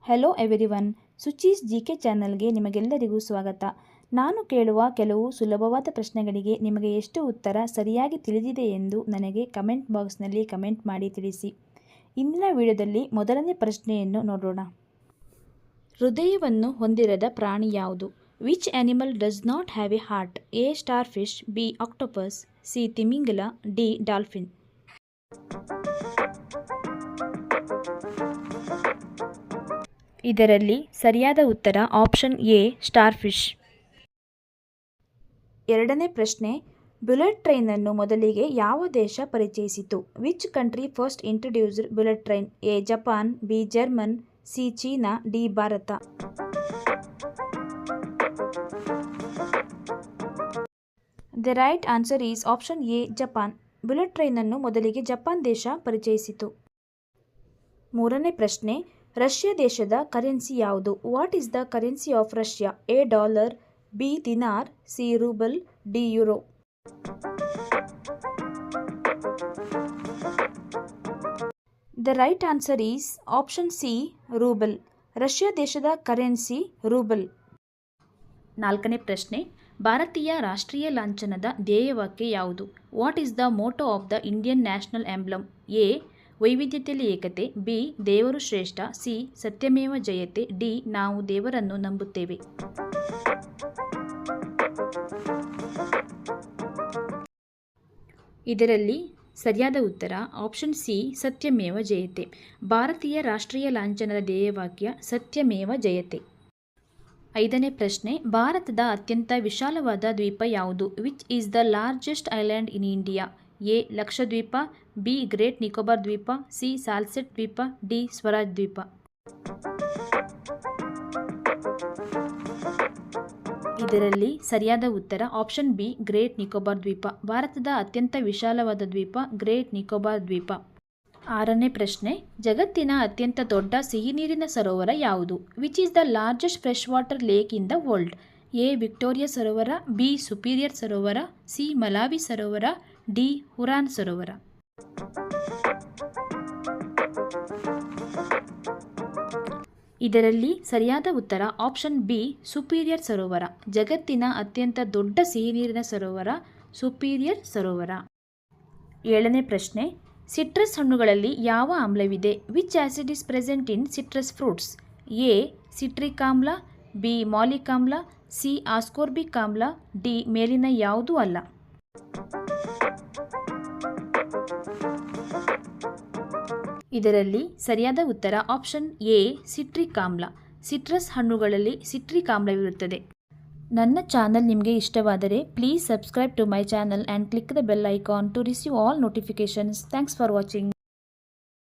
Hello everyone, ಸುಚೀಸ್ GK ಚಾನಲ್ಗೆ ನಿಮಗೆಲ್ಲರಿಗೂ ಸ್ವಾಗತ. ನಾನು ಕೇಳುವ ಕೆಲವು ಸುಲಭವಾದ ಪ್ರಶ್ನೆಗಳಿಗೆ ನಿಮಗೆ ಎಷ್ಟು ಉತ್ತರ ಸರಿಯಾಗಿ ತಿಳಿದಿದೆ ಎಂದು ನನಗೆ ಕಮೆಂಟ್ ಬಾಕ್ಸ್ನಲ್ಲಿ ಕಮೆಂಟ್ ಮಾಡಿ ತಿಳಿಸಿ. ಇಂದಿನ ವಿಡಿಯೋದಲ್ಲಿ ಮೊದಲನೇ ಪ್ರಶ್ನೆಯನ್ನು ನೋಡೋಣ. ಹೃದಯವನ್ನು ಹೊಂದಿರದ ಪ್ರಾಣಿ ಯಾವುದು? Which animal does not have a heart? A starfish, B octopus, C ತಿಮಿಂಗಲ, ಡಿ ಡಾಲ್ಫಿನ್. ಇದರಲ್ಲಿ ಸರಿಯಾದ ಉತ್ತರ ಆಪ್ಷನ್ ಎ ಸ್ಟಾರ್ ಫಿಶ್. ಎರಡನೇ ಪ್ರಶ್ನೆ, ಬುಲೆಟ್ ಟ್ರೈನನ್ನು ಮೊದಲಿಗೆ ಯಾವ ದೇಶ ಪರಿಚಯಿಸಿತು? Which country first introduced bullet train? A Japan, B German, C China, D Bharat. The right answer is option A Japan. Bullet ಟ್ರೈನನ್ನು ಮೊದಲಿಗೆ ಜಪಾನ್ ದೇಶ ಪರಿಚಯಿಸಿತು. ಮೂರನೇ ಪ್ರಶ್ನೆ, ರಷ್ಯಾ ದೇಶದ ಕರೆನ್ಸಿ ಯಾವುದು? What is the currency of Russia? A dollar, B dinar, C rouble, D euro. The right answer is option C rouble. Russia ದೇಶದ currency rouble. ನಾಲ್ಕನೇ ಪ್ರಶ್ನೆ, ಭಾರತೀಯ ರಾಷ್ಟ್ರೀಯ ಲಾಂಛನದ ಧ್ಯೇಯವಾಕ್ಯ ಯಾವುದು? What is the motto of the Indian national emblem? A ವೈವಿಧ್ಯತೆಯಲ್ಲಿ ಏಕತೆ, ಬಿ ದೇವರು ಶ್ರೇಷ್ಠ, ಸಿ ಸತ್ಯಮೇವ ಜಯತೆ, ಡಿ ನಾವು ದೇವರನ್ನು ನಂಬುತ್ತೇವೆ. ಇದರಲ್ಲಿ ಸರಿಯಾದ ಉತ್ತರ ಆಪ್ಷನ್ ಸಿ ಸತ್ಯಮೇವ ಜಯತೆ. ಭಾರತೀಯ ರಾಷ್ಟ್ರೀಯ ಲಾಂಛನದ ಧ್ಯೇಯವಾಕ್ಯ ಸತ್ಯಮೇವ ಜಯತೆ. ಐದನೇ ಪ್ರಶ್ನೆ, ಭಾರತದ ಅತ್ಯಂತ ವಿಶಾಲವಾದ ದ್ವೀಪ ಯಾವುದು? Which is the largest island in India? A Lakshadweep, be great Nicobar ದ್ವೀಪ, ಸಿ ಸಾಲ್ಸೆಟ್ ದ್ವೀಪ, ಡಿ ಸ್ವರಾಜ್ ದ್ವೀಪ. ಇದರಲ್ಲಿ ಸರಿಯಾದ ಉತ್ತರ ಆಪ್ಷನ್ ಬಿ ಗ್ರೇಟ್ ನಿಕೋಬಾರ್ ದ್ವೀಪ. ಭಾರತದ ಅತ್ಯಂತ ವಿಶಾಲವಾದ ದ್ವೀಪ ಗ್ರೇಟ್ ನಿಕೋಬಾರ್ ದ್ವೀಪ. ಆರನೇ ಪ್ರಶ್ನೆ, ಜಗತ್ತಿನ ಅತ್ಯಂತ ದೊಡ್ಡ ಸಿಹಿನೀರಿನ ಸರೋವರ ಯಾವುದು? Which is the largest fresh water lake in the world? A Victoria ಸರೋವರ, ಬಿ ಸುಪೀರಿಯರ್ ಸರೋವರ, ಸಿ ಮಲಾವಿ ಸರೋವರ, ಡಿ ಹುರಾನ್ ಸರೋವರ. ಇದರಲ್ಲಿ ಸರಿಯಾದ ಉತ್ತರ ಆಪ್ಷನ್ ಬಿ ಸುಪೀರಿಯರ್ ಸರೋವರ. ಜಗತ್ತಿನ ಅತ್ಯಂತ ದೊಡ್ಡ ಸಿಹಿನೀರಿನ ಸರೋವರ ಸುಪೀರಿಯರ್ ಸರೋವರ. ಏಳನೇ ಪ್ರಶ್ನೆ, ಸಿಟ್ರಸ್ ಹಣ್ಣುಗಳಲ್ಲಿ ಯಾವ ಆಮ್ಲವಿದೆ? Which acid is present in citrus fruits? A citric ಆಮ್ಲ, ಬಿ ಮಾಲಿಕ್ ಆಮ್ಲ, ಸಿ ಆಸ್ಕೋರ್ಬಿಕ್ ಆಮ್ಲ, ಡಿ ಮೇಲಿನ ಯಾವುದೂ ಅಲ್ಲ. ಇದರಲ್ಲಿ ಸರಿಯಾದ ಉತ್ತರ ಆಪ್ಷನ್ ಎ ಸಿಟ್ರಿಕ್ ಆಮ್ಲ. ಸಿಟ್ರಸ್ ಹಣ್ಣುಗಳಲ್ಲಿ ಸಿಟ್ರಿಕ್ ಆಮ್ಲವಿರುತ್ತದೆ. ನನ್ನ ಚಾನಲ್ ನಿಮಗೆ ಇಷ್ಟವಾದರೆ please subscribe to my channel and click the bell icon to receive all notifications. Thanks for watching.